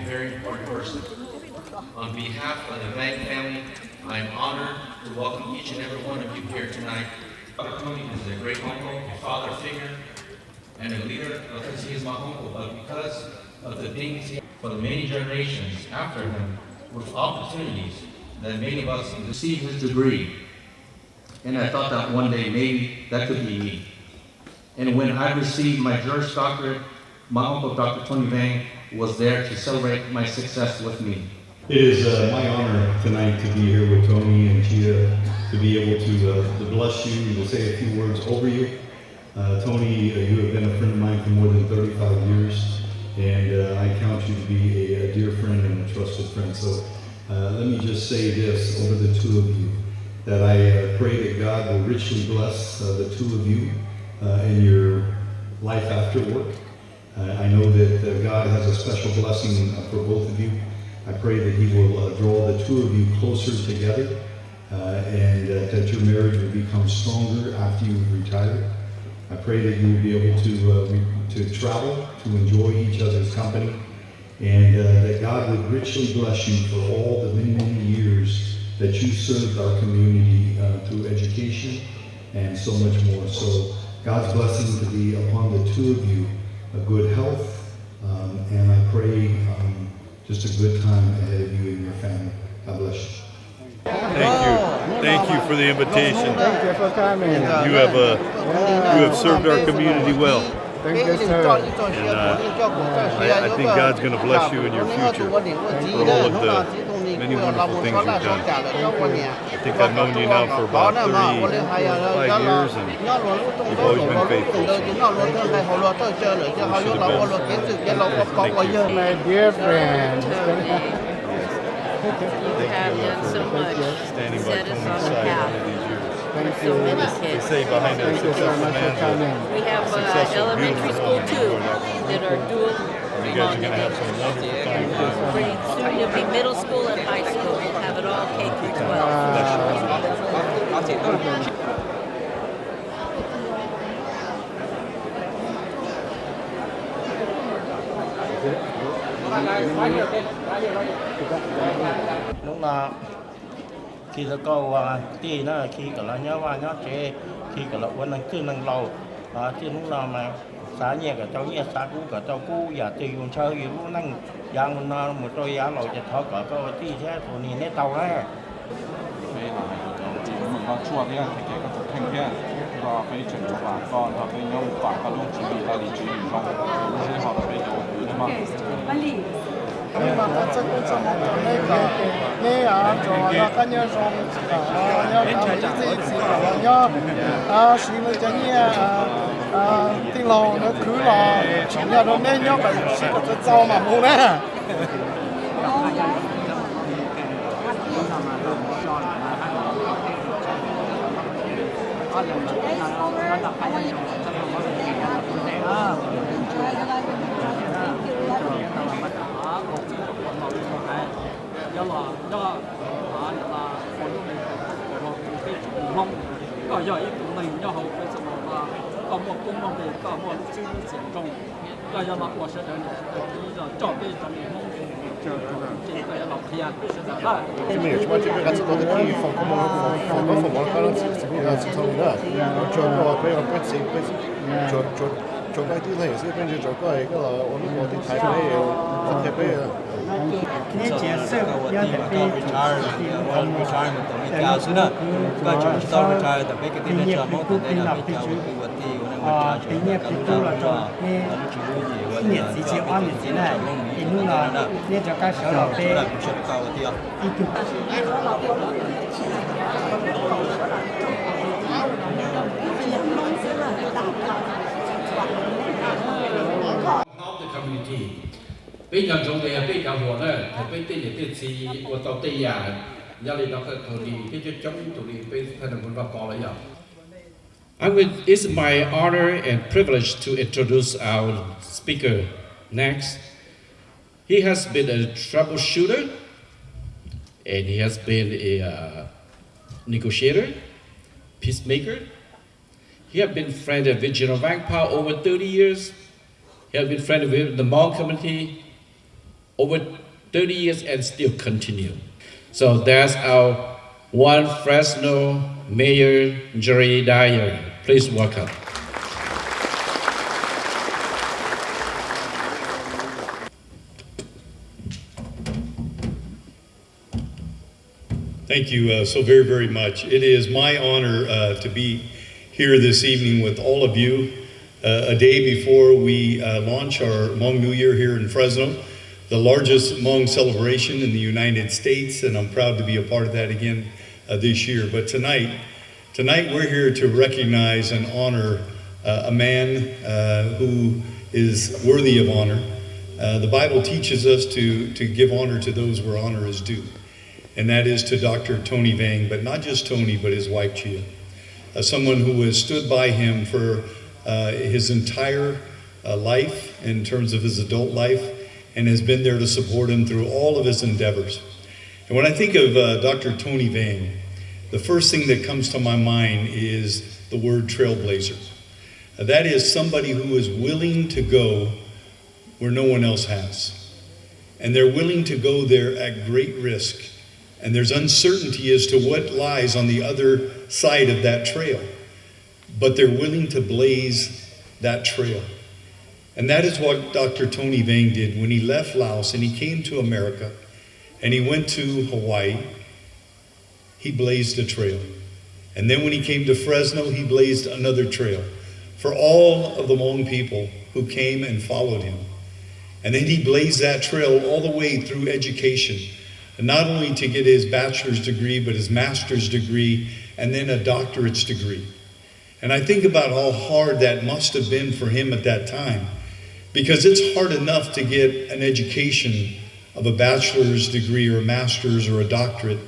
very important person. On behalf of the Vang family, I am honored to welcome each and every one of you here tonight. Dr. Tony is a great uncle, a father figure, and a leader because he is my uncle, but because of the things for the many generations after him with opportunities that many of us received his degree. And I thought that one day maybe that could be me. And when I received my Juris Doctorate, my uncle, Dr. Tony Vang, was there to celebrate my success with me. It is my honor tonight to be here with Tony and Chia, to be able to bless you and to say a few words over you. Tony, you have been a friend of mine for more than 35 years, and I count you to be a dear friend and a trusted friend. So let me just say this over the two of you, that I pray that God will richly bless the two of you in your life after work. I know that God has a special blessing for both of you. I pray that He will draw the two of you closer together and that your marriage will become stronger after you retire. I pray that you will be able to travel, to enjoy each other's company, and that God would richly bless you for all the many, many years that you served our community through education and so much more. So God's blessing to be upon the two of you, a good health, and I pray just a good time ahead of you and your family. God bless you. Thank you. Thank you for the invitation. Thank you for coming. You have served our community well. Thank you, sir. And I think God's going to bless you in your future for all of the many wonderful things you've done. I think I've known you now for about 35 years, and you've always been faithful. So thank you. My dear friend. You have done so much. Standing by Set us Tony's on the side path. all of these years. Thank So you. many They kids. say behind a Thank you so successful much for man, coming. We have Successful, elementary beautiful school woman. too that are dual. you guys are going to have some wonderful time. Pretty soon you'll be middle school and high school. We'll have it all K through 12. Lúc nào khi là câu tí nó khi cả là nhớ chế khi cả là quân năng cứ năng lâu chứ lúc nào mà xã nhà cả cháu nhà xã cháu cũ giả tùy còn chơi gì lúc năng giang nó một đôi giá lầuจะthọ cả câu tí thế thôi nhìn nét tàu đấy ก็ชั่วที่นั่นแกก็จะแข่งแค่ก็ไปถึงจังหวัดก็เราไปย่อมฝากก็ลงชีวิตเราดีชีวิตเราไม่ใช่เขาไปโดนหรือว่า Nhưng mà nó sẽ cũng chẳng có mấy cái nghe cho nó cá nhân trong nhớ nhớ xin lời cho nhớ tiếng lâu nó cứ là chúng ta nó nên nhớ phải xin cái trâu mà mua nè. Mais tu vois, tu peux rester dans des pays, ils font comment faut voir quand c'est bien là, c'est tout là. Tu vas voir après, en fait, c'est tu vas dire là, c'est bien就quoi et que là, on va dire台北也台北啊。 你解释要的比cao xứ đó, coi chừng tôi retire tập cái kinh tế cho mốt đây là bị chào cái vật thì nó bị chào cái đầu là cho nó chỉ nuôi gì nhiệt gì chỉ ăn nhiệt gì này thì lúc nào nên cho các sở đầu tiên là sẽ cao cái tiêu help the community. Bây giờ trong đây bây giờ họ đó, họ bây giờ cái gì của tàu tây à, giờ này nó có thầu đi cái chỗ chống tàu đi bây giờ nó vẫn vào lại giờ. It's my honor and privilege to introduce our speaker next. He has been a troubleshooter, and he has been a negotiator, peacemaker. He has been friend of General Vang over 30 years. He has been friend with the Hmong community over 30 years and still continue. So that's our one Fresno Mayor Jerry Dyer. Please welcome. Thank you so very, very much. It is my honor to be here this evening with all of you, a day before we launch our Hmong New Year here in Fresno, the largest Hmong celebration in the United States, and I'm proud to be a part of that again this year. But tonight we're here to recognize and honor a man who is worthy of honor. The Bible teaches us to give honor to those where honor is due. And that is to Dr. Tony Vang, but not just Tony, but his wife, Chia. Someone who has stood by him for his entire life in terms of his adult life and has been there to support him through all of his endeavors. And when I think of Dr. Tony Vang, the first thing that comes to my mind is the word trailblazer. That is somebody who is willing to go where no one else has. And they're willing to go there at great risk. And there's uncertainty as to what lies on the other side of that trail. But they're willing to blaze that trail. And that is what Dr. Tony Vang did when he left Laos and he came to America and he went to Hawaii. He blazed a trail. And then when he came to Fresno, he blazed another trail for all of the Hmong people who came and followed him. And then he blazed that trail all the way through education. And not only to get his bachelor's degree, but his master's degree, and then a doctorate's degree. And I think about how hard that must have been for him at that time, because it's hard enough to get an education of a bachelor's degree or a master's or a doctorate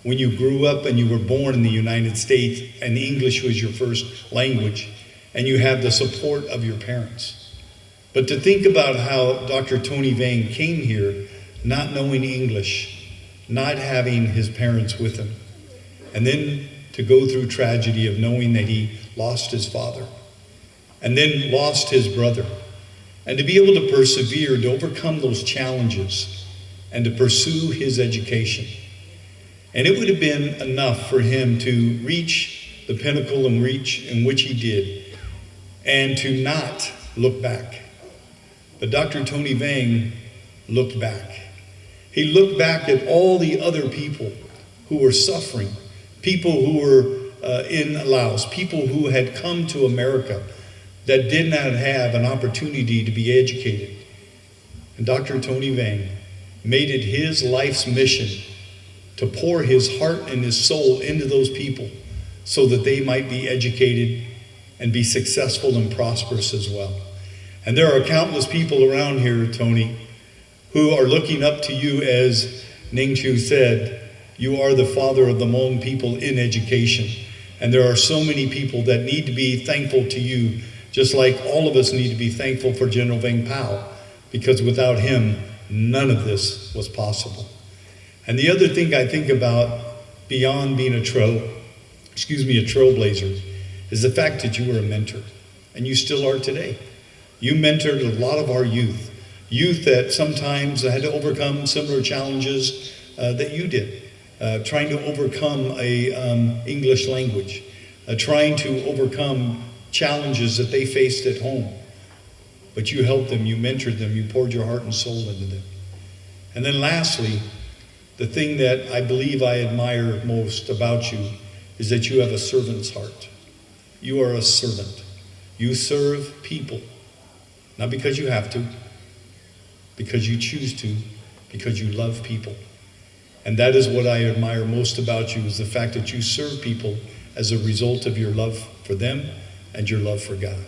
when you grew up and you were born in the United States and English was your first language and you have the support of your parents. But to think about how Dr. Tony Vang came here not knowing English, not having his parents with him, and then to go through tragedy of knowing that he lost his father, and then lost his brother, and to be able to persevere, to overcome those challenges, and to pursue his education. And it would have been enough for him to reach the pinnacle and reach in which he did, and to not look back. But Dr. Tony Vang looked back. He looked back at all the other people who were suffering, people who were in Laos, people who had come to America that did not have an opportunity to be educated. And Dr. Tony Vang made it his life's mission to pour his heart and his soul into those people so that they might be educated and be successful and prosperous as well. And there are countless people around here, Tony, who are looking up to you. As Ning Chu said, you are the father of the Hmong people in education. And there are so many people that need to be thankful to you, just like all of us need to be thankful for General Vang Pao, because without him, none of this was possible. And the other thing I think about beyond being a trailblazer is the fact that you were a mentor, and you still are today. You mentored a lot of our youth that sometimes had to overcome similar challenges that you did, trying to overcome a English language, trying to overcome challenges that they faced at home. But you helped them, you mentored them, you poured your heart and soul into them. And then lastly, the thing that I believe I admire most about you is that you have a servant's heart. You are a servant. You serve people, not because you have to, because you choose to, because you love people. And that is what I admire most about you, is the fact that you serve people as a result of your love for them and your love for God.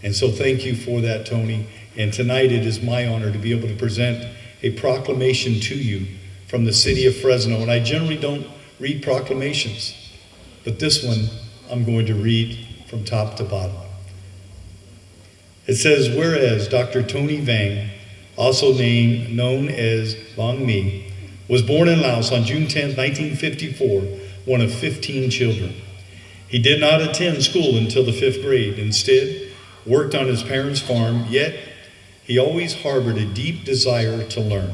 And so thank you for that, Tony. And tonight it is my honor to be able to present a proclamation to you from the city of Fresno. And I generally don't read proclamations, but this one I'm going to read from top to bottom. It says, whereas Dr. Tony Vang, also known as Vang Mi, was born in Laos on June 10, 1954, one of 15 children. He did not attend school until the 5th grade. Instead, worked on his parents' farm, yet he always harbored a deep desire to learn.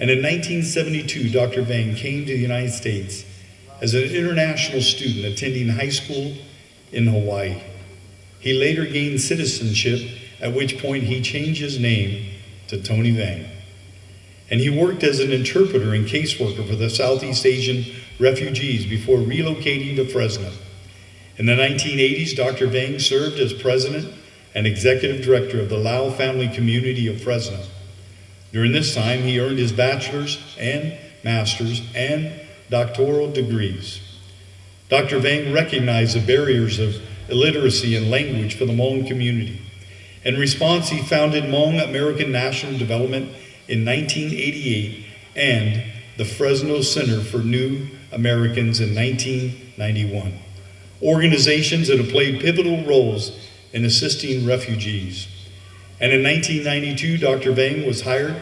And in 1972, Dr. Vang came to the United States as an international student attending high school in Hawaii. He later gained citizenship, at which point he changed his name to Tony Vang. And he worked as an interpreter and caseworker for the Southeast Asian refugees before relocating to Fresno. In the 1980s, Dr. Vang served as president and executive director of the Lao family community of Fresno. During this time, he earned his bachelor's and master's and doctoral degrees. Dr. Vang recognized the barriers of illiteracy and language for the Hmong community. In response, he founded Hmong American National Development in 1988 and the Fresno Center for New Americans in 1991, organizations that have played pivotal roles in assisting refugees. And in 1992, Dr. Vang was hired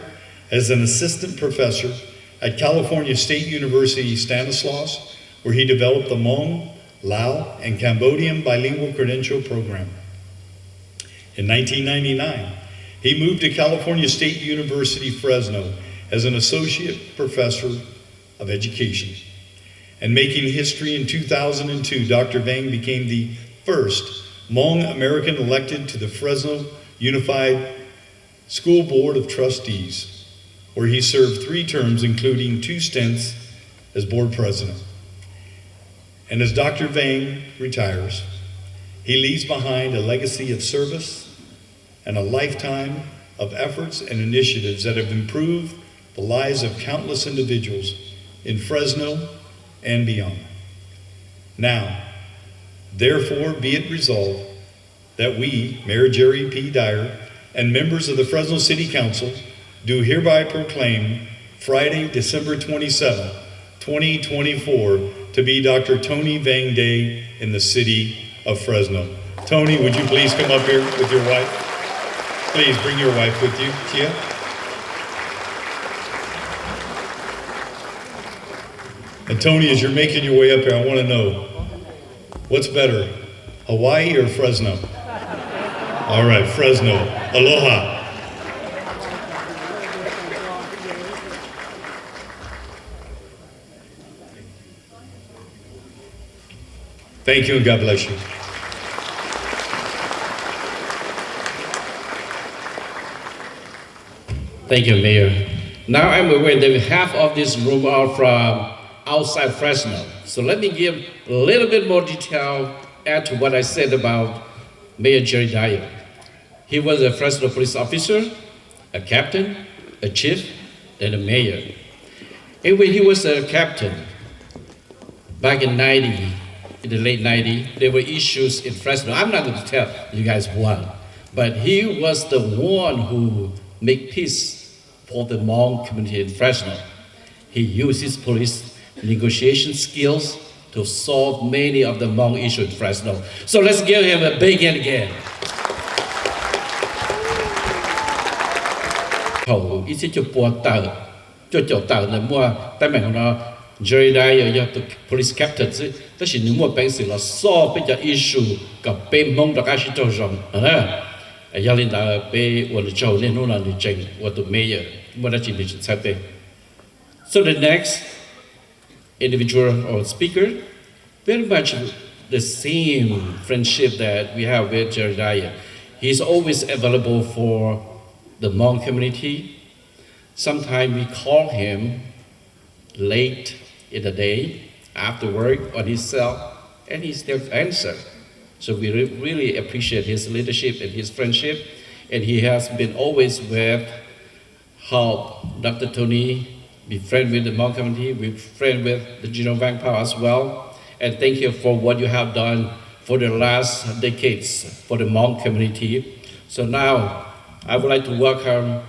as an assistant professor at California State University Stanislaus, where he developed the Hmong, Lao, and Cambodian bilingual credential program. In 1999, he moved to California State University, Fresno, as an associate professor of education. And making history in 2002, Dr. Vang became the first Hmong American elected to the Fresno Unified School Board of Trustees, where he served 3 terms, including 2 stints as board president. And as Dr. Vang retires, he leaves behind a legacy of service and a lifetime of efforts and initiatives that have improved the lives of countless individuals in Fresno and beyond. Now, therefore, be it resolved that we, Mayor Jerry P. Dyer, and members of the Fresno City Council do hereby proclaim Friday, December 27, 2024, to be Dr. Tony Vang Day in the city of Fresno. Tony, would you please come up here with your wife? Please bring your wife with you, Chia. And Tony, as you're making your way up here, I want to know, what's better, Hawaii or Fresno? All right, Fresno. Aloha. Thank you and God bless you. Thank you, Mayor. Now I'm aware that half of this room are from outside Fresno. So let me give a little bit more detail, add to what I said about Mayor Jerry Dyer. He was a Fresno police officer, a captain, a chief, and a mayor. And when he was a captain, back in the late 90s, there were issues in Fresno. I'm not going to tell you guys what, but he was the one who made peace for the Hmong community in Fresno. He used his police negotiation skills to solve many of the Hmong issues in Fresno. So let's give him a big hand again. 頭意思就波到，就叫到那麼，但係我 Jerry Dyer 要 police captain 這是你麼本事了，所比較 issue 個被蒙到開始做上，啊，要領導被我哋做呢，我哋整我哋 mayor，我哋盡力去參與。So the next individual or speaker, very much the same friendship that we have with Jerry Dyer. He's always available for the Hmong community. Sometimes we call him late in the day, after work, on his cell, and he still answers. So we really appreciate his leadership and his friendship, and he has been always with help Dr. Tony be friend with the Hmong community, be friend with the General Vang Pao as well, and thank you for what you have done for the last decades for the Hmong community. So now, I would like to welcome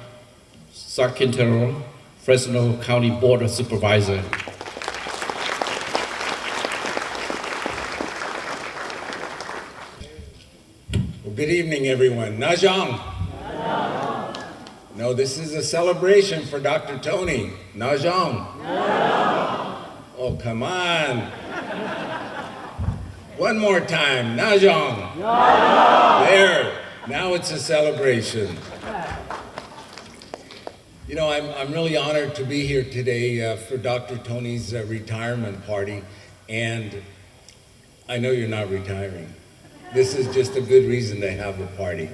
Sa Quintero, Fresno County Board of Supervisor. Well, good evening, everyone. Najong. No, this is a celebration for Dr. Tony. Najong. Oh, come on. One more time. Najong. There. Now it's a celebration. You know, I'm really honored to be here today for Dr. Tony's retirement party, and I know you're not retiring. This is just a good reason to have a party,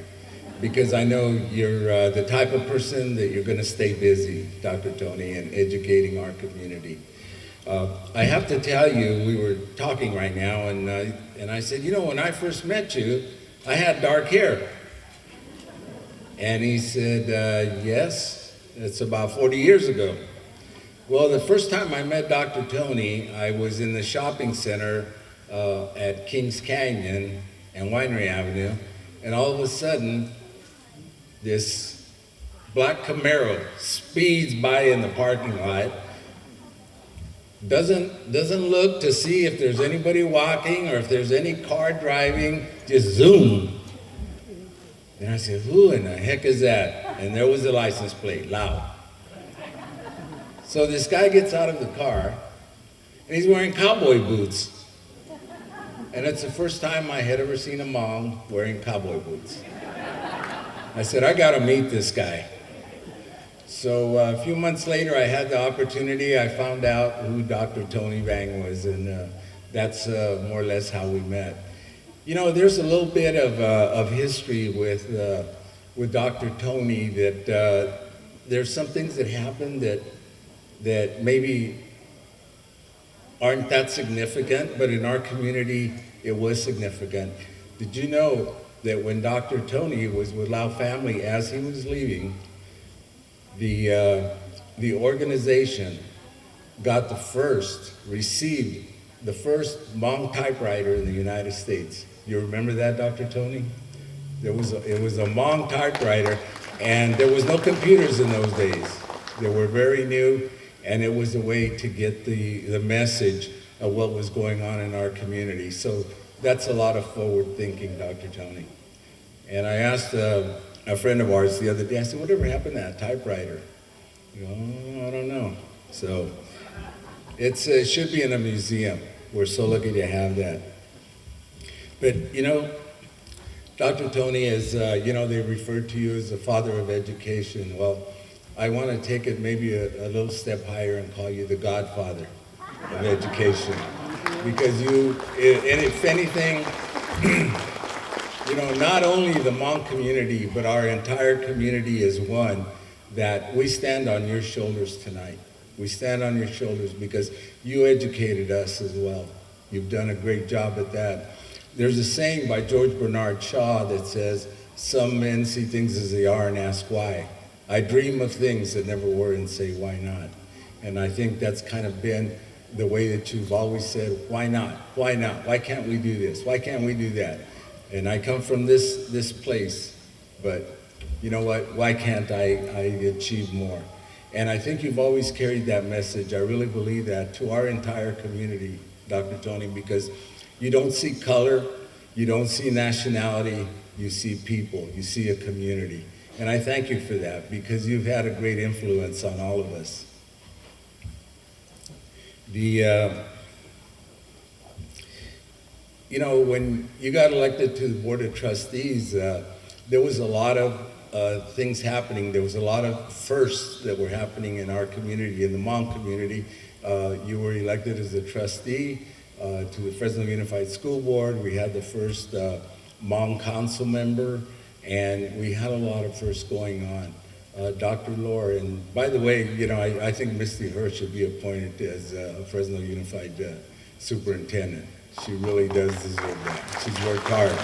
because I know you're the type of person that you're going to stay busy, Dr. Tony, in educating our community. I have to tell you, we were talking right now, and I said, you know, when I first met you, I had dark hair. And he said, yes. It's about 40 years ago. Well, the first time I met Dr. Tony, I was in the shopping center at Kings Canyon and Winery Avenue, and all of a sudden, this black Camaro speeds by in the parking lot, doesn't look to see if there's anybody walking or if there's any car driving, just zoom. And I said, who in the heck is that? And there was the license plate, loud. So this guy gets out of the car, and he's wearing cowboy boots. And it's the first time I had ever seen a mom wearing cowboy boots. I said, I gotta meet this guy. So a few months later, I had the opportunity. I found out who Dr. Tony Vang was, and that's more or less how we met. You know, there's a little bit of history with Dr. Tony that there's some things that happened that maybe aren't that significant, but in our community, it was significant. Did you know that when Dr. Tony was with Lau family as he was leaving, the organization received the first Hmong typewriter in the United States. You remember that, Dr. Tony? It was a Hmong typewriter, and there was no computers in those days. They were very new, and it was a way to get the message of what was going on in our community. So that's a lot of forward thinking, Dr. Tony. And I asked a friend of ours the other day, I said, whatever happened to that typewriter? You go, oh, I don't know. So it should be in a museum. We're so lucky to have that. But, you know, Dr. Tony is, you know, they refer to you as the father of education. Well, I want to take it maybe a little step higher and call you the godfather of education. Because you, and if anything, you know, not only the Hmong community, but our entire community is one that we stand on your shoulders tonight. We stand on your shoulders because you educated us as well. You've done a great job at that. There's a saying by George Bernard Shaw that says, some men see things as they are and ask why. I dream of things that never were and say, why not? And I think that's kind of been the way that you've always said, why not? Why not? Why can't we do this? Why can't we do that? And I come from this place, but you know what? Why can't I achieve more? And I think you've always carried that message. I really believe that to our entire community, Dr. Tony, because you don't see color, you don't see nationality, you see people, you see a community. And I thank you for that because you've had a great influence on all of us. You know, when you got elected to the Board of Trustees, there was a lot of things happening. There was a lot of firsts that were happening in our community, in the Hmong community. You were elected as a trustee to the Fresno Unified School Board. We had the first Hmong council member, and we had a lot of firsts going on. Dr. Lohr, and by the way, you know, I think Misty Hirsch should be appointed as a Fresno Unified superintendent. She really does deserve that. She's worked hard.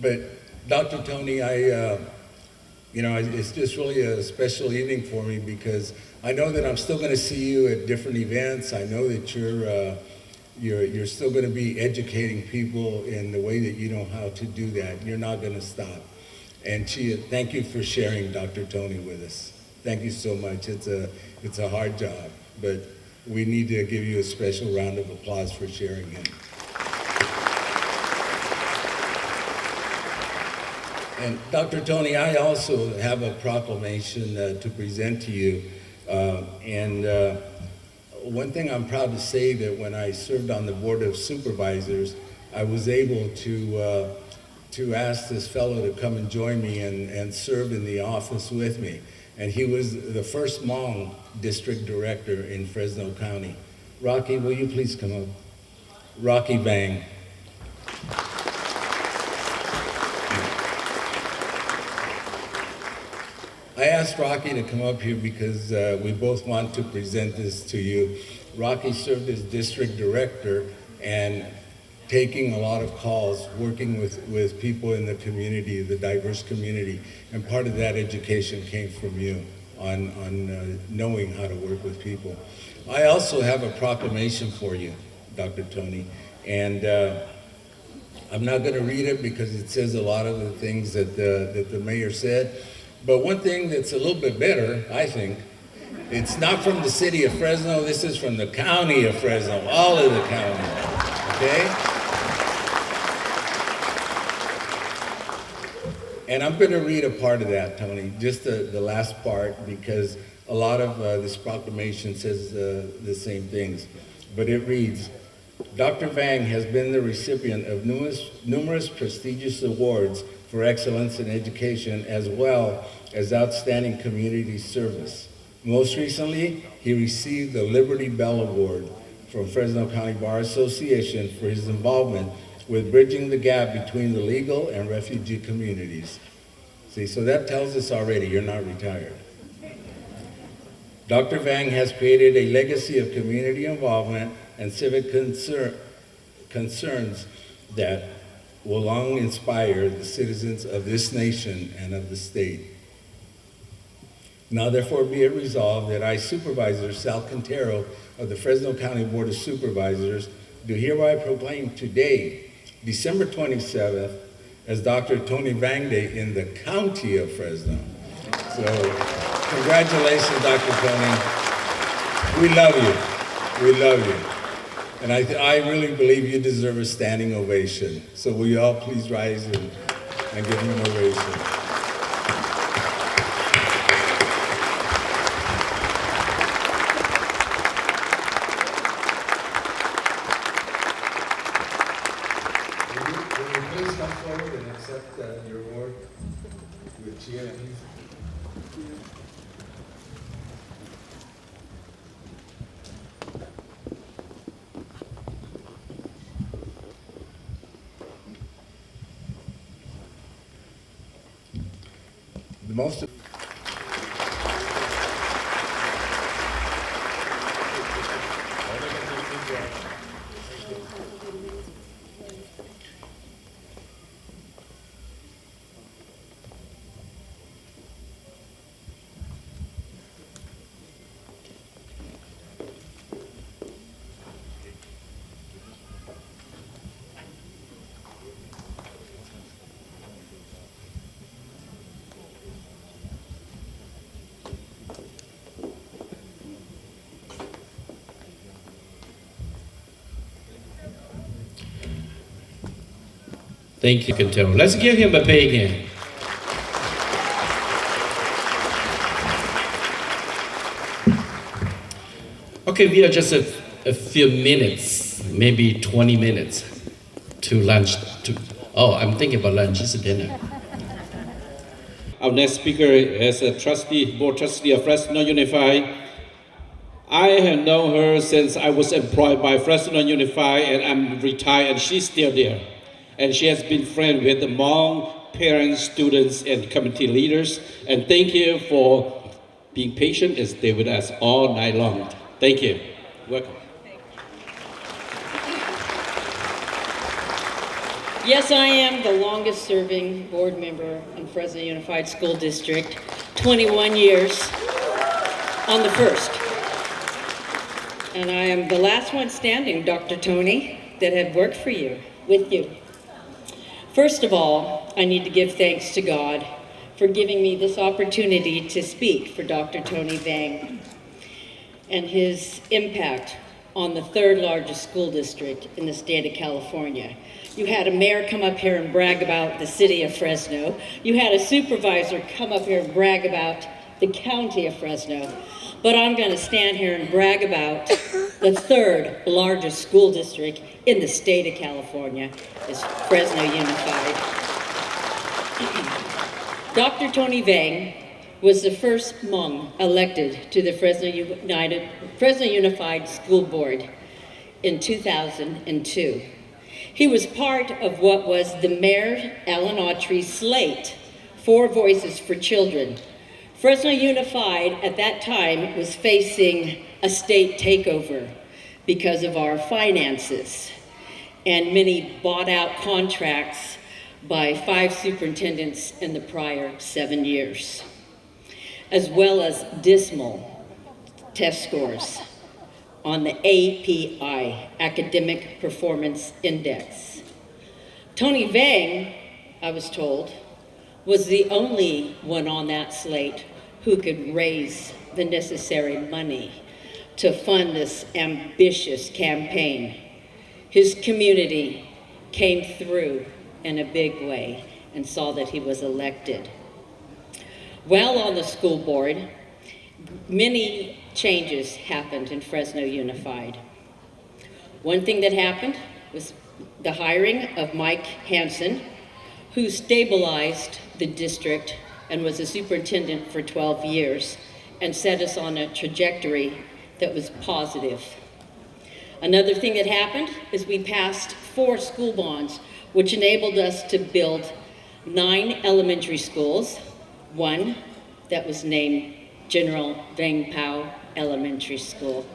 But Dr. Tony, you know, it's just really a special evening for me because I know that I'm still going to see you at different events. I know that you're still going to be educating people in the way that you know how to do that. You're not going to stop. And Chia, thank you for sharing Dr. Tony with us. Thank you so much. It's a hard job, but we need to give you a special round of applause for sharing him. And Dr. Tony, I also have a proclamation to present to you. One thing I'm proud to say that when I served on the Board of Supervisors, I was able to to ask this fellow to come and join me and serve in the office with me. And he was the first Hmong district director in Fresno County. Rocky, will you please come up? Rocky Vang. I asked Rocky to come up here because we both want to present this to you. Rocky served as district director and taking a lot of calls, working with people in the community, the diverse community, and part of that education came from you on knowing how to work with people. I also have a proclamation for you, Dr. Tony, and I'm not going to read it because it says a lot of the things that the mayor said, but one thing that's a little bit better, I think, it's not from the city of Fresno, this is from the county of Fresno, all of the county, okay? And I'm going to read a part of that, Tony, just the last part, because a lot of this proclamation says the same things. But it reads, Dr. Vang has been the recipient of numerous prestigious awards for excellence in education as well as outstanding community service. Most recently, he received the Liberty Bell Award from Fresno County Bar Association for his involvement with bridging the gap between the legal and refugee communities. See, so that tells us already you're not retired. Dr. Vang has created a legacy of community involvement and civic concerns that will long inspire the citizens of this nation and of the state. Now therefore be it resolved that I, Supervisor Sal Quintero of the Fresno County Board of Supervisors, do hereby proclaim today, December 27th, as Dr. Tony Vang Day in the county of Fresno. So congratulations, Dr. Tony. We love you. We love you. And I really believe you deserve a standing ovation. So will you all please rise and give him an ovation. Will you please come forward and accept your award with Chia and Heath? The most Thank you, Quintero. Let's give him a big hand. Okay, we are just a few minutes, maybe 20 minutes to lunch. I'm thinking about lunch, it's dinner. Our next speaker is a board trustee of Fresno Unified. I have known her since I was employed by Fresno Unified and I'm retired and she's still there. And she has been friends with the Hmong parents, students, and community leaders. And thank you for being patient and stay with us all night long. Thank you. Welcome. Yes, I am the longest serving board member in Fresno Unified School District, 21 years on the 1st. And I am the last one standing, Dr. Tony, that have worked for you, with you. First of all, I need to give thanks to God for giving me this opportunity to speak for Dr. Tony Vang and his impact on the 3rd largest school district in the state of California. You had a mayor come up here and brag about the city of Fresno. You had a supervisor come up here and brag about the county of Fresno. But I'm going to stand here and brag about the 3rd largest school district in the state of California is Fresno Unified. Dr. Tony Vang was the first Hmong elected to the Fresno Unified School Board in 2002. He was part of what was the Mayor Alan Autry's slate, 4 Voices for Children. Fresno Unified at that time was facing a state takeover because of our finances and many bought out contracts by 5 superintendents in the prior 7 years, as well as dismal test scores on the API, Academic Performance Index. Tony Vang, I was told, was the only one on that slate who could raise the necessary money to fund this ambitious campaign. His community came through in a big way and saw that he was elected. While on the school board, many changes happened in Fresno Unified. One thing that happened was the hiring of Mike Hansen, who stabilized the district and was a superintendent for 12 years and set us on a trajectory that was positive. Another thing that happened is we passed 4 school bonds, which enabled us to build 9 elementary schools, 1 that was named General Vang Pao Elementary School.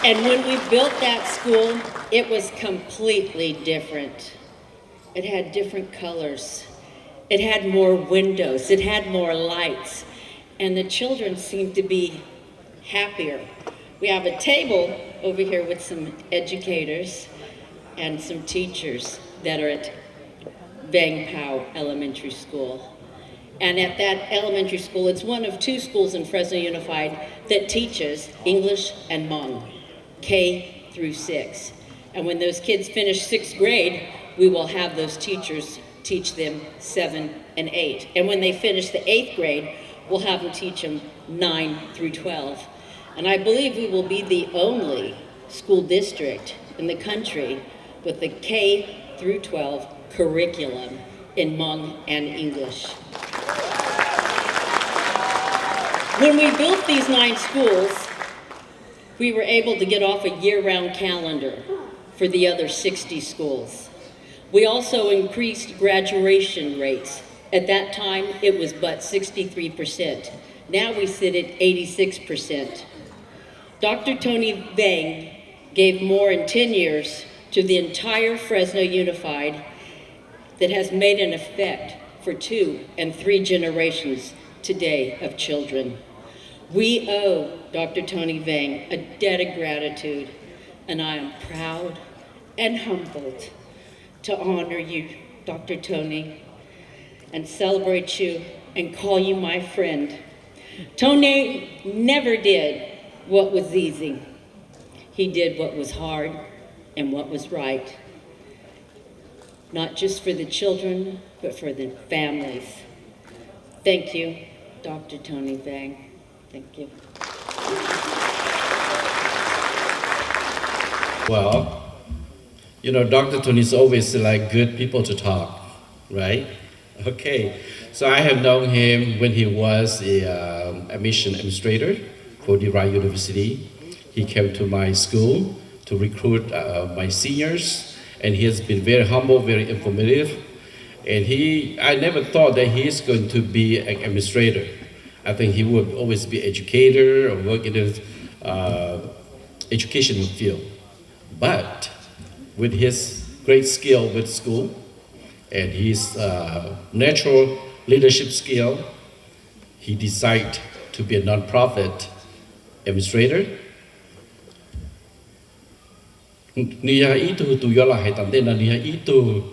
And when we built that school, it was completely different. It had different colors. It had more windows. It had more lights. And the children seemed to be happier. We have a table over here with some educators and some teachers that are at Vang Pao Elementary School. And at that elementary school, it's one of 2 schools in Fresno Unified that teaches English and Hmong, K through 6. And when those kids finish 6th grade, we will have those teachers teach them 7 and 8. And when they finish the 8th grade, we'll have them teach them 9 through 12. And I believe we will be the only school district in the country with the K through 12 curriculum in Hmong and English. When we built these 9 schools, we were able to get off a year-round calendar for the other 60 schools. We also increased graduation rates. At that time, it was but 63%. Now we sit at 86%. Dr. Tony Vang gave more in 10 years to the entire Fresno Unified that has made an effect for 2 and 3 generations today of children. We owe Dr. Tony Vang a debt of gratitude, and I am proud and humbled to honor you, Dr. Tony, and celebrate you and call you my friend. Tony never did what was easy. He did what was hard and what was right, not just for the children, but for the families. Thank you, Dr. Tony Vang. Thank you. Well, you know, Dr. Tony's always like good people to talk, right? Okay, so I have known him when he was a admission administrator for DeVry University. He came to my school to recruit my seniors, and he has been very humble, very informative. And I never thought that he is going to be an administrator. I think he would always be an educator or work in the educational field. But with his great skill with school and his natural leadership skill, he decided to be a nonprofit administrator. Nia itu tu yola hai tante na nia itu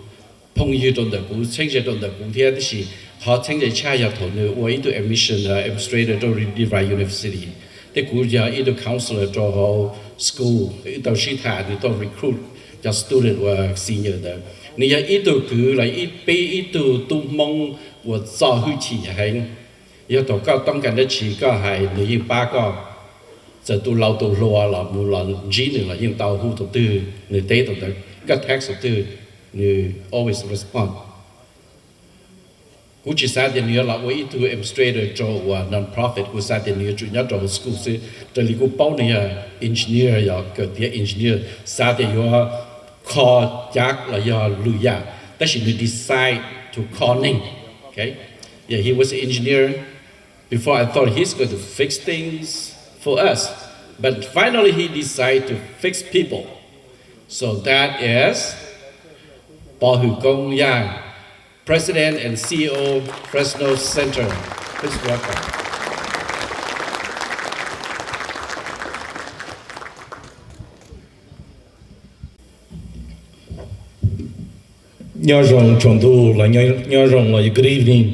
pong yu don da gu cheng je don da gu tia de shi ha cheng je cha ya to ne wo itu admission administrator to DeVry University de gu ja itu counselor to ho school itu shi ta ni to recruit just student or senior da nia itu gu lai it pe itu tu mong wo za hu chi hai ya to ka tong kan de chi ka hai ni ba ka giờ tôi lâu tôi lo là một lần chỉ nữa là những tàu hút đầu tư người tế đầu tư các tax đầu tư người always respond which is at the near la way to illustrate cho non-profit who at the near to not to school se the ligu pau ne engineer ya ke the engineer sa de yo call jack la ya lu ya that she decide to calling. Okay, yeah, he was an engineer before. I thought he's going to fix things for us, but finally he decided to fix people. So that is Paul Hu Gong Yang, President and CEO Fresno Center. Please welcome. Nhớ rằng chọn tu là nhớ rằng là good evening.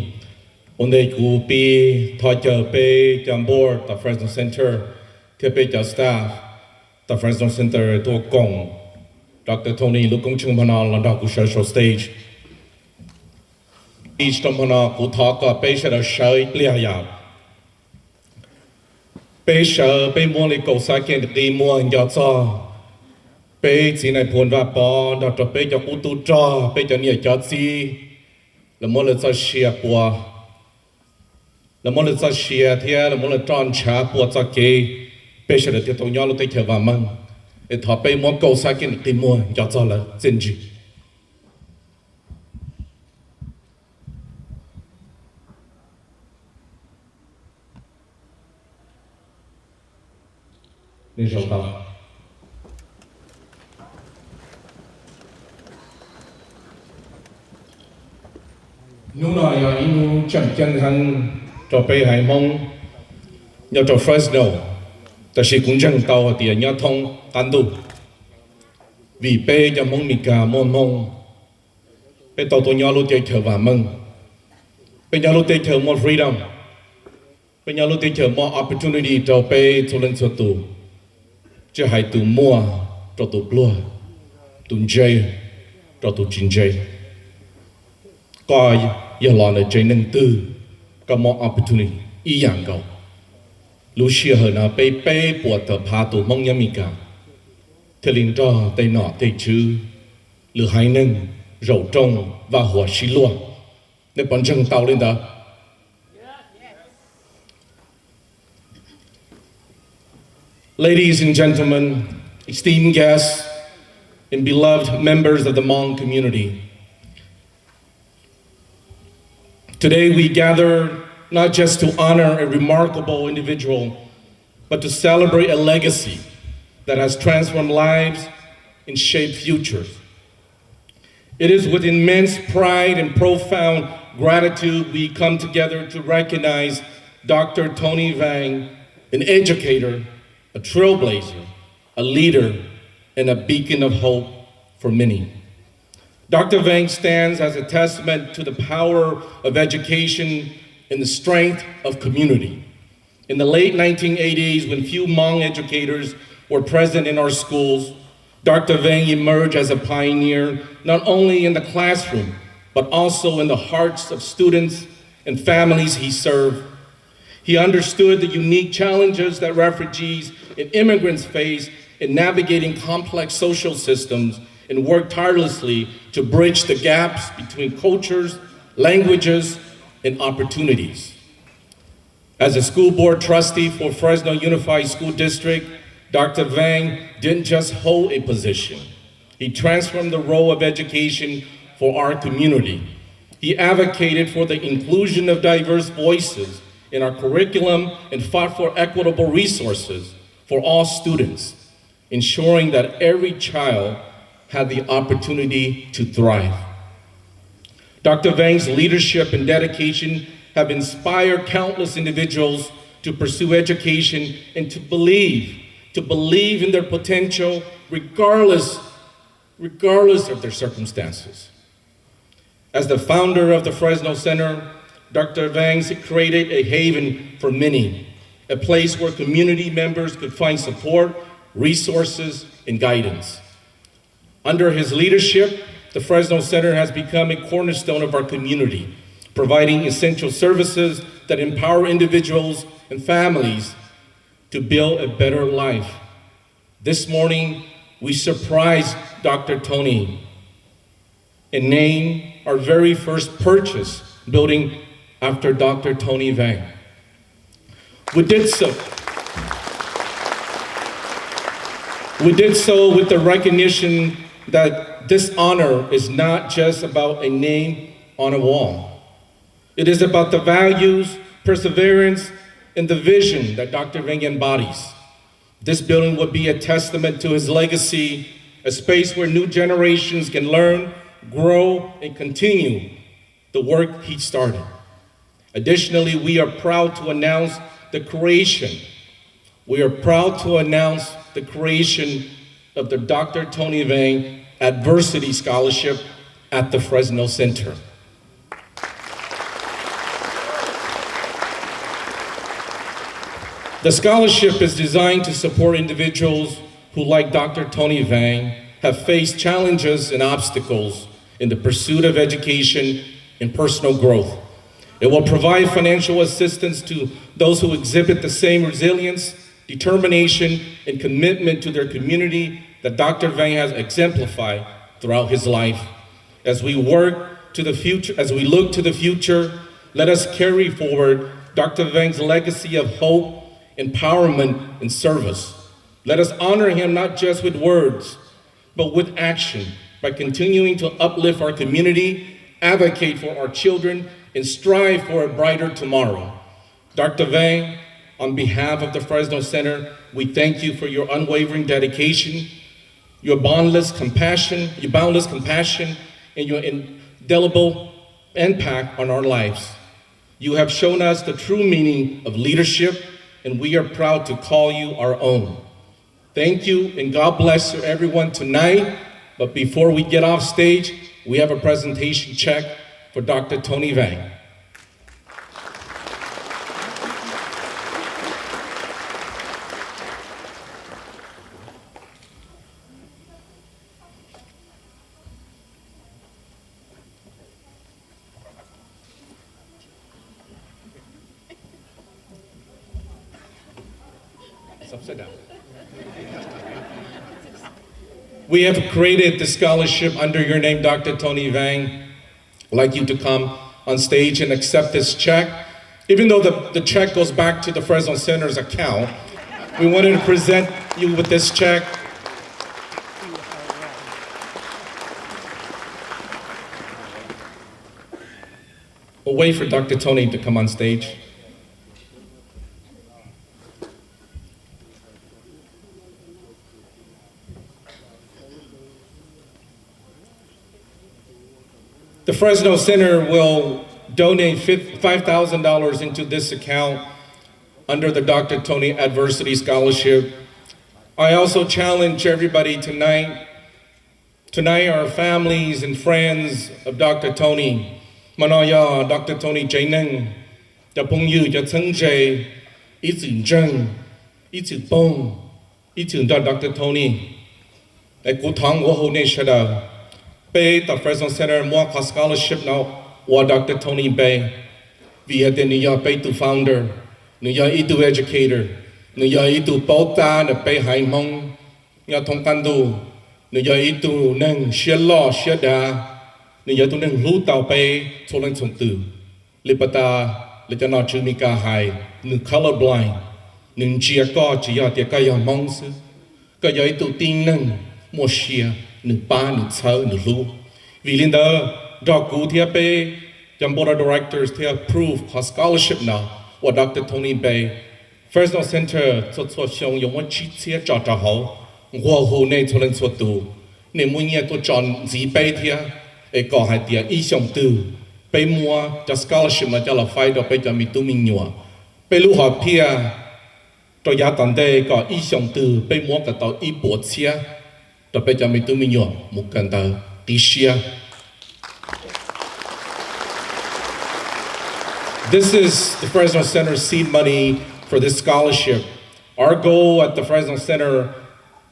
On day cụ be thọ be on board the Fresno Center, tiếp be staff the Fresno Center to Gong. Dr.Tony lúc công chung pana là đạo cụ social stage. Each trong pana cụ thọ có be sẽ là sợi lia ya. Be sợi be mua lấy cầu sa kiện đi mua nhà cho. Be chỉ này phun vào bò, đó cho be cho cụ tu cho, be cho nhiều cho gì, là mỗi lần cho xia bùa, là mỗi lần cho xia thì là mỗi lần tròn chả bùa cho kê, be sẽ được tiếp tục nhau lúc tới chờ vào măng, để thọ be mua cầu sa kiện đi mua, cho là chân gì. Nên sống tao. Nung nào giờ inu chân chân han cho bay hải mong, nhớ cho Fresno,แต่是公正到底nhớ thông tan du, vì bay cho mong mi cả mong, bay tàu tôi nhớ lúc chơi chờ và mong, bay nhớ lúc chơi chờ more freedom, bay nhớ lúc chơi chờ more opportunity cho bay cho lên số tu, chứ hay tu mua cho tu plua, tu chơi cho tu chín chơi. Coi giờ lo là chơi nâng tư có một opportunity ý dạng cầu lúc xưa hơn là bê buộc tờ phá tù mong nhắm mì cả thế linh cho tay nọ tay chứ lửa hai nâng rầu trông và hỏa xí luôn nên bọn chân tàu lên đó. Ladies and gentlemen, esteemed guests and beloved members of the Hmong community, today we gather not just to honor a remarkable individual, but to celebrate a legacy that has transformed lives and shaped futures. It is with immense pride and profound gratitude we come together to recognize Dr. Tony Vang, an educator, a trailblazer, a leader, and a beacon of hope for many. Dr. Vang stands as a testament to the power of education and the strength of community. In the late 1980s, when few Hmong educators were present in our schools, Dr. Vang emerged as a pioneer not only in the classroom, but also in the hearts of students and families he served. He understood the unique challenges that refugees and immigrants face in navigating complex social systems and worked tirelessly to bridge the gaps between cultures, languages, and opportunities. As a school board trustee for Fresno Unified School District, Dr. Vang didn't just hold a position. He transformed the role of education for our community. He advocated for the inclusion of diverse voices in our curriculum and fought for equitable resources for all students, ensuring that every child had the opportunity to thrive. Dr. Vang's leadership and dedication have inspired countless individuals to pursue education and to believe in their potential regardless of their circumstances. As the founder of the Fresno Center, Dr. Vang created a haven for many, a place where community members could find support, resources, and guidance. Under his leadership, the Fresno Center has become a cornerstone of our community, providing essential services that empower individuals and families to build a better life. This morning, we surprised Dr. Tony and named our very first purchase building after Dr. Tony Vang. We did so with the recognition that this honor is not just about a name on a wall. It is about the values, perseverance, and the vision that Dr. Vang embodies. This building will be a testament to his legacy, a space where new generations can learn, grow, and continue the work he started. Additionally, we are proud to announce the creation of the Dr. Tony Vang Adversity Scholarship at the Fresno Center. The scholarship is designed to support individuals who, like Dr. Tony Vang, have faced challenges and obstacles in the pursuit of education and personal growth. It will provide financial assistance to those who exhibit the same resilience, determination, and commitment to their community that Dr. Vang has exemplified throughout his life. As we look to the future, let us carry forward Dr. Vang's legacy of hope, empowerment, and service. Let us honor him not just with words, but with action by continuing to uplift our community, advocate for our children, and strive for a brighter tomorrow. Dr. Vang, on behalf of the Fresno Center, we thank you for your unwavering dedication, your boundless compassion, and your indelible impact on our lives. You have shown us the true meaning of leadership, and we are proud to call you our own. Thank you, and God bless everyone tonight. But before we get off stage, we have a presentation check for Dr. Tony Vang. Sit down. We have created the scholarship under your name, Dr. Tony Vang. I'd like you to come on stage and accept this check. Even though the check goes back to the Fresno Center's account, we wanted to present you with this check. We'll wait for Dr. Tony to come on stage. The Fresno Center will donate $5,000 into this account under the Dr. Tony Adversity Scholarship. I also challenge everybody tonight, our families and friends of Dr. Tony, Manaya, Dr. Tony Jaineng, Japongyu, Jatengje, Itzu Zheng, Itzu Bong, Itzu Dr. Tony, Ekutang Wahone Shada. Bay, the Fresno Center, more scholarship now, or Dr. Tony Bay, via the New York Bay to founder, New York Idu educator, New York Idu Bota, the Bay Hai Mong, Yatong Kandu, New York Idu Neng, Shella, Sheda, New York Neng Lutao Bay, Tolan Tumtu, Lipata, Litana Chumika Hai, New colorblind, Nung Chiaka, Chia, Tiakaya Mongs, Kaya Itu Ting Neng, Moshia. Nữ ba, nữ thơ, nữ lu. Vì liên đó, do cụ thia bê, trong board of directors thia approve for scholarship now, or Dr. Tony Bay. Fresno Center, cho cho xiong yung một chi chia cho hậu, hoa hồ này cho lên cho tù. Nên mỗi nhà tôi chọn gì bê thia, có hai tia ý xiong từ. Bê mua, cho scholarship mà cho là phải đó bê cho mình tu mình nhua. Bê lưu họ pia, cho giá tận đây có ý xiong từ, bê mua cả tàu ý bộ chia. This is the Fresno Center seed money for this scholarship. Our goal at the Fresno Center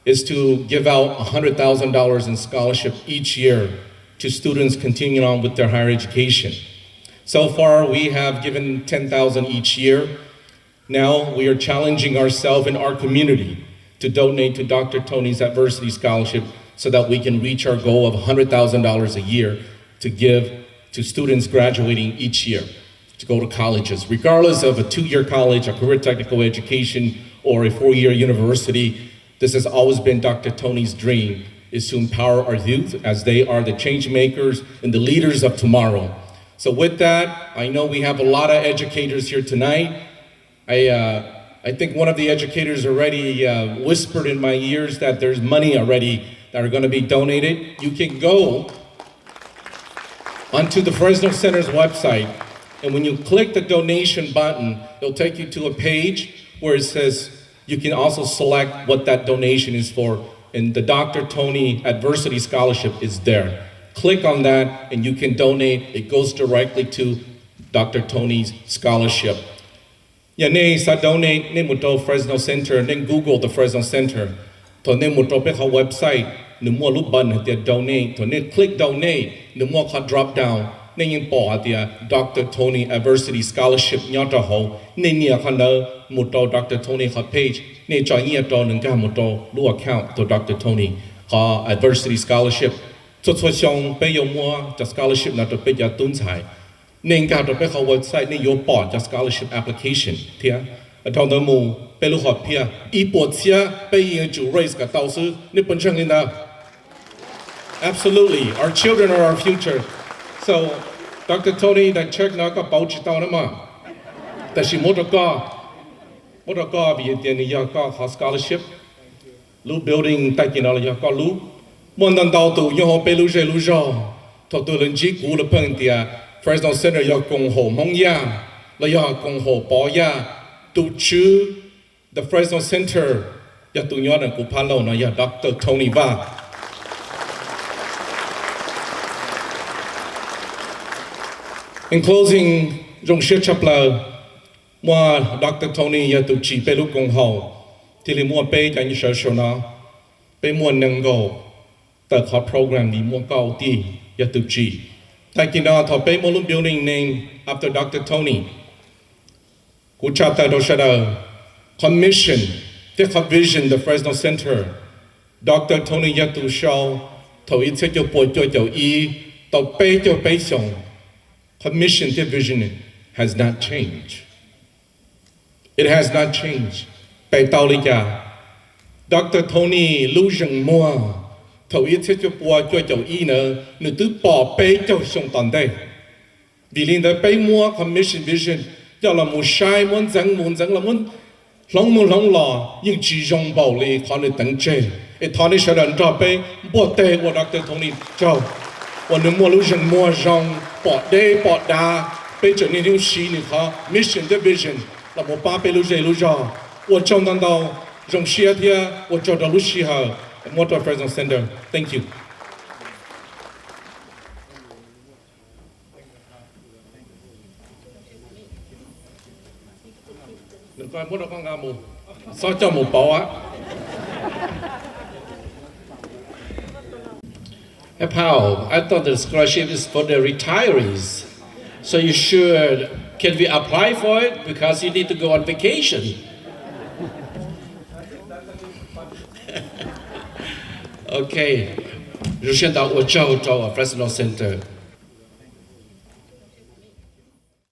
is to give out $100,000 in scholarship each year to students continuing on with their higher education. So far, we have given $10,000 each year. Now we are challenging ourselves in our community to donate to Dr. Tony's Adversity Scholarship so that we can reach our goal of $100,000 a year to give to students graduating each year to go to colleges, regardless of a 2-year college, a career technical education, or a 4-year university. This has always been Dr. Tony's dream, is to empower our youth as they are the change makers and the leaders of tomorrow. So with that, I know we have a lot of educators here tonight. I think one of the educators already whispered in my ears that there's money already that are going to be donated. You can go onto the Fresno Center's website, and when you click the donation button, it'll take you to a page where it says you can also select what that donation is for, and the Dr. Tony Adversity Scholarship is there. Click on that and you can donate. It goes directly to Dr. Tony's scholarship. Yeah, ne sa donate ne muto Fresno Center, then Google the Fresno Center. To ne muto pe ka website, ne mo lu button dia donate. To ne click donate, ne mo ka drop down. Ne yin po dia Dr. Tony Adversity Scholarship nyata ho. Ne nia ka no muto Dr. Tony ka page. Ne cha yin to nang ka muto lu account to Dr. Tony ka Adversity Scholarship. So xong bây giờ mua cho scholarship nào bây giờ tuân giải nên cả bây giờ website nên có bỏ cho scholarship application thì ở trong đó mù bây lúc học pia ý bộ chia bây giờ chủ raise cả tàu sư nên bên trong nào absolutely our children are our future. So Dr. Tony đã check nó có bảo chỉ tao nữa màแต่สิmộtก็vì tiền này có scholarship lu building tại kia nó là có lu một lần đầu tụ nhau被录制录着，头头人机鼓了碰的 Fresno Center 要共和蒙呀，了要共和保呀，都去 the Fresno Center 要都要人鼓拍了呢，要 Dr.Tony Vang。In closing， 用些插了，我 Dr. Tony 要都去被录共和，ที่里莫被讲一说说呢，被莫能够。แต่ขอ program นี้มั่วเก่าที่ยาตุจีแต่กินเอาถอดไปมลุ่ม building name after Dr. Tony กูชอบแต่โดยเฉพาะ commission ที่เขา vision the Fresno Center Dr. Tony ยาตุชาวถอยเชื่อจะปวดจะอีต่อไปจะไปส่ง commission ที่ vision has not changed it has not changed ไปต่อเลยจ้ะ Dr. Tony รู้ยังมั่ว头一次就播就医呢，你都宝贝就上当的。vì liên tới bay mua commission vision, cho là một sai muốn dẫn là muốn lòng lò nhưng chỉ dùng bảo lì khó để tận chế. Để thọ này sẽ đần cho bay bỏ tê của Dr. Tony cho. Và nếu mua lúc dân mua rong bỏ đê bỏ đá bay trở nên điều xí nữa khó mission the vision là một ba bay lúc dễ lúc cho. Và trong当到rong xia thia và cho đó lúc xí hờ. Motor Fresno Center. Thank you. Đừng coi muốn đâu con ngà mù. Sao cho một bảo á? Hey Paul, I thought the scholarship is for the retirees. So you should, can we apply for it? Because you need to go on vacation. OK， 就先到我找Fresno Center。